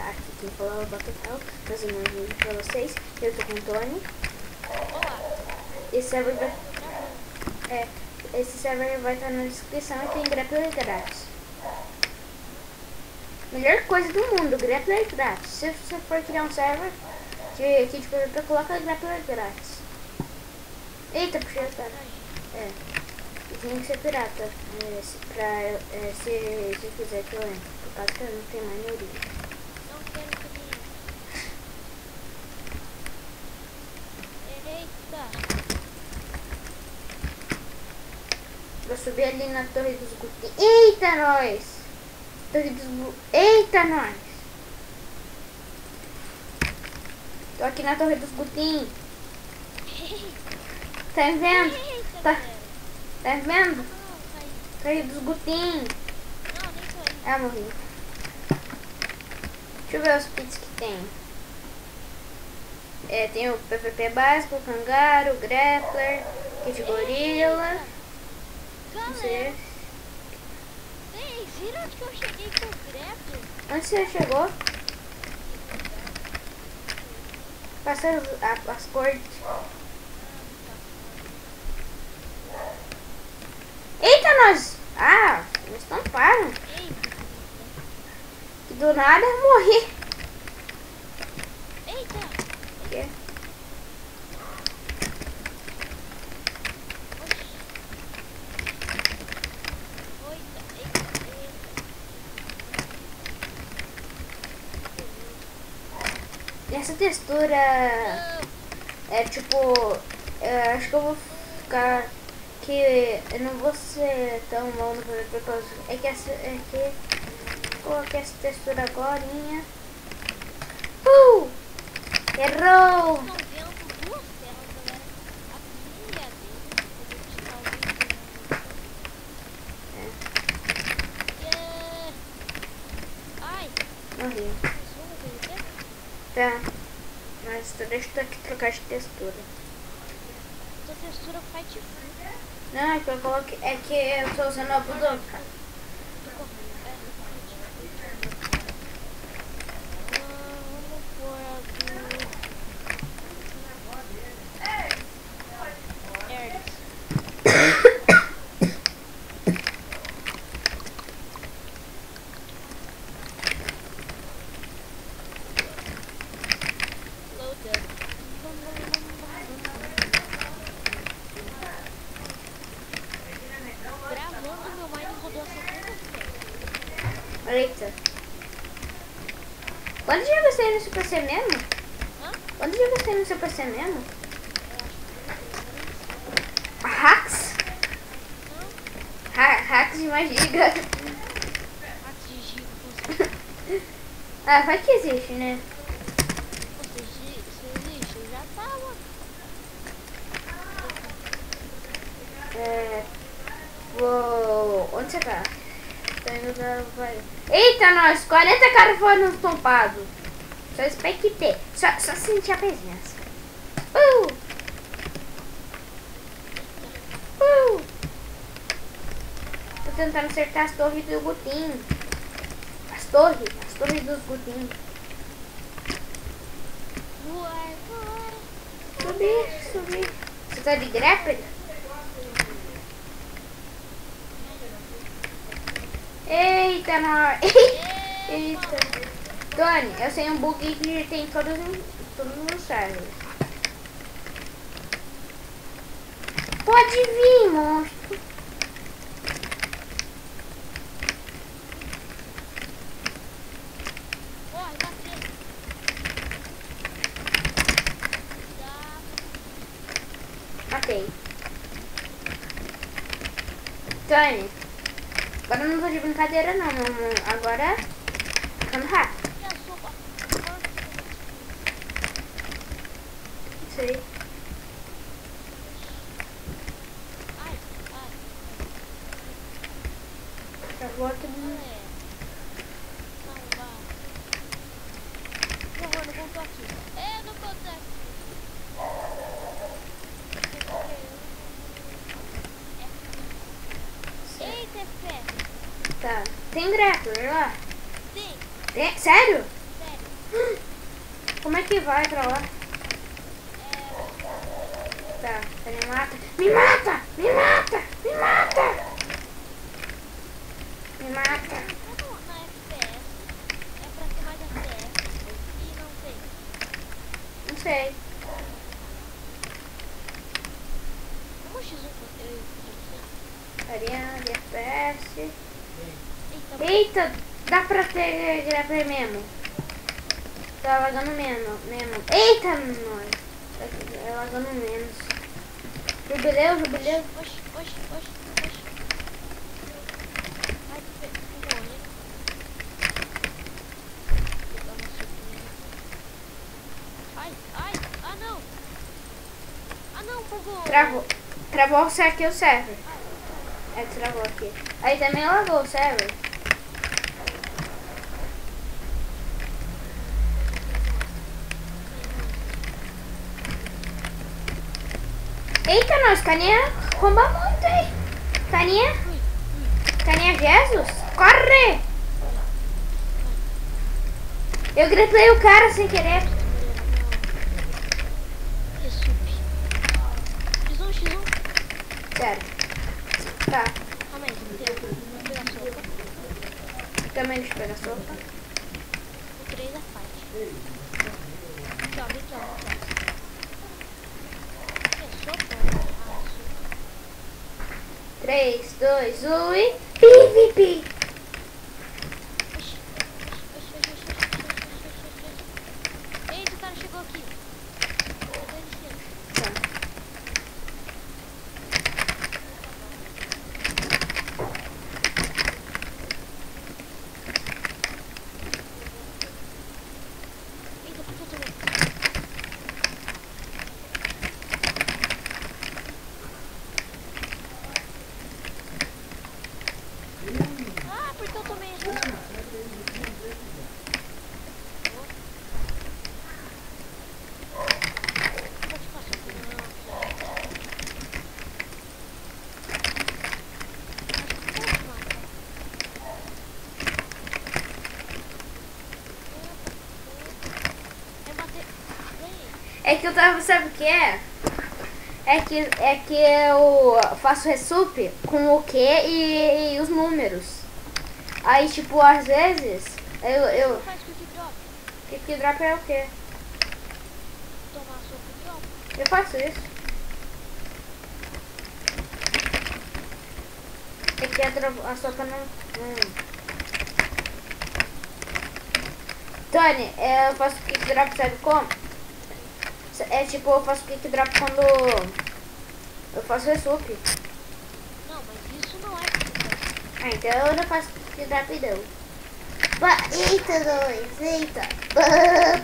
aqui quem falou é o Botafel, trazendo um vídeo pra vocês. Eu tô com o Tony. Esse server vai estar na descrição e tem grappler grátis. Melhor coisa do mundo, grappler grátis. Se você for criar um server que de PVP, coloca grappler grátis. Eita, puxei a cara. Tem que ser pirata, se quiser que eu entre, por causa que eu não tenho mais neurinho. Não quero que eita! Vou subir ali na torre dos Gutin. Eita, nós! Torre dos Eita, nós! Tô aqui na torre dos Gutin. Tá vendo? Tá vendo? Torre dos Gutin. Ah, morri. Deixa eu ver os pits que tem. Tem o PVP básico, o Cangaro, o Grappler, Kit Gorila. Não sei. Vocês viram onde que eu cheguei com o Grappler? Onde você chegou? Passa as cortes. Eita, nós! Ah, eles tamparam. Que do nada eu morri. Eita! O quê? Essa textura é tipo, eu acho que eu vou ficar que eu não vou ser tão bom no PVP, coloquei essa textura agorinha. Errou! Morri. Tá, mas deixa eu aqui trocar de textura. Essa textura faz de fundo. Não, é que eu coloquei. É que eu tô usando a Budoka. Vamos pôr a do gravando meu mine rodou a segunda-feira. Eita. Quantos dias você tem no seu PC mesmo? Hã? Quantos dias você tem no seu PC mesmo? Hacks? Hacks de uma giga. Hacks de giga. Ah, vai que existe, né? Se existe, eu já tava. Onde você tá? Tô indo pra... Eita, nós! 40 caras foram estompados. Só expectei. Só senti a presença. Tô tentando acertar as torres do Gutin. As torres dos Gutin. Subir. Você tá de grappler? Eita, nós! Eita. Tony, eu sei um bug que tem todos os servers. Pode vir, monstro. Matei. Tony, agora eu não tô de brincadeira não, agora ficando rápido. Isso aí. Já volta do... Não contou aqui. Não contou aqui. Eita, pé. Tá. Tem grappler lá? Sim. Tem? Sério? Sério. Como é que vai pra lá? Tá, me mata. Me mata! Me mata! Me mata! Me mata! Na FPS é pra ter mais FPS e não tem. Não sei. Vamos X1 eu e Arena de FPS. Eita, Eita! Dá pra ter grapple mesmo. Tá lagando menos. Eita, nós. Tá lagando menos. Jubileu. oxi. Ai, tô morrendo. Vou dar uma sopinha. Ai, ah não. Ah não, bugou. Travou aqui o server. É, travou aqui. Aí também lagou o server. Eita, nós, caninha comba muito, hein? Caninha Jesus, corre! Eu gritei o cara sem querer. X1. Sério. Tá, Calma aí, vou pegar a sopa. também deixa eu pegar a sopa. O 3 da fight. Aqui, ó, vem aqui. É sopa? Ah, sopa. 3, 2, 1 e... PVP! Oxi. Eita, o cara chegou aqui. Dá licença. Tá. Eita, por que eu tô vendo? Ah, por que eu tomei essa? Vou te passar por É que eu tava, sabe o que é? É que eu faço resup com o que e os números. Aí, tipo, às vezes, eu... faz quick drop? Quick drop é o quê? Tomar sopa e drop? Eu faço isso. É que a sopa não... Tony, eu faço quick drop, sabe como? É tipo, eu faço quick drop quando eu faço resup. Não, mas isso não é quick drop. Ah, então eu não faço quick drop e deu. Eita, dois, eita.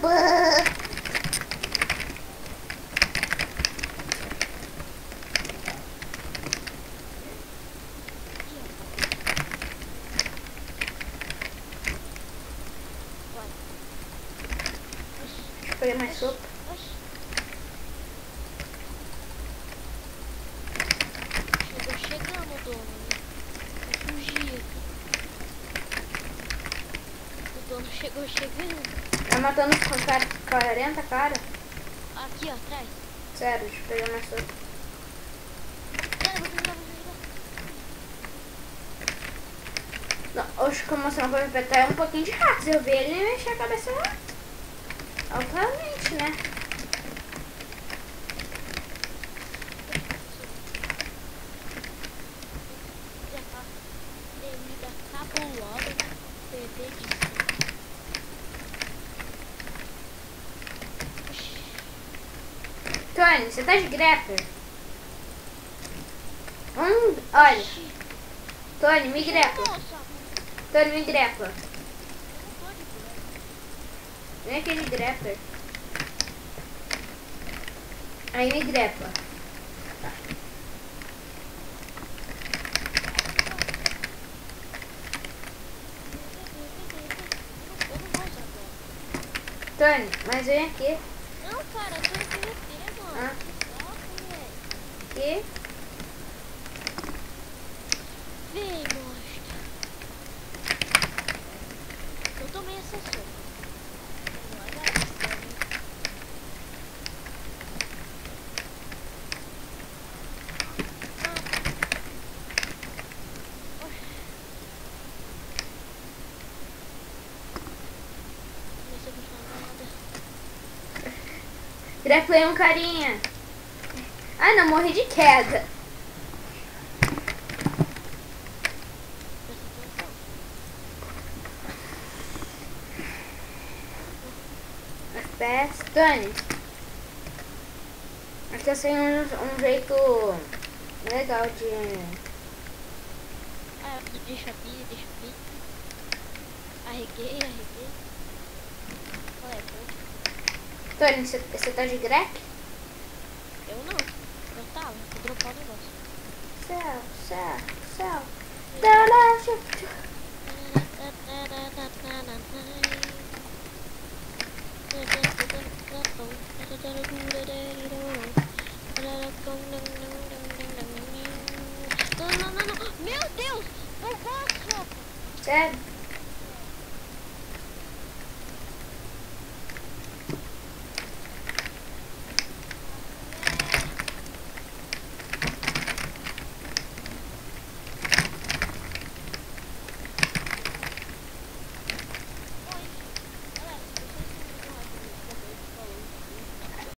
Vai. Deixa eu pegar mais sopa. Chegou chegando, dono. Eu fugi. O dono chegou chegando. Tá matando os 40, cara. Aqui, ó, atrás. Sério, deixa eu pegar mais sopa. Vou desligar. Não, oxe, como você não vai me é um pouquinho de rato. Eu vi ele mexer a cabeça lá. Altamente, né? Já tá bebida cabulosa. Perder de Tony, você tá de grapper? Olha, Tony, me grepa. Tony, me grepa. Vem aqui de grapper. Aí me grepa. Tony, mas vem aqui. Não, cara, eu tô em PVP, mano. Ah. Que saco, velho. Aqui. Vem, monstro. Eu tomei essa sopa. Grappler é um carinha. Ah, não, morri de queda. FPS. Dani. Aqui eu sei um jeito legal de... Ah, deixa vir. Arreguei. Qual é? Tony, você tá de grep? Eu não. Eu tava. Vou dropar o negócio. Céu. Não. Meu Deus! Eu gosto! Sério?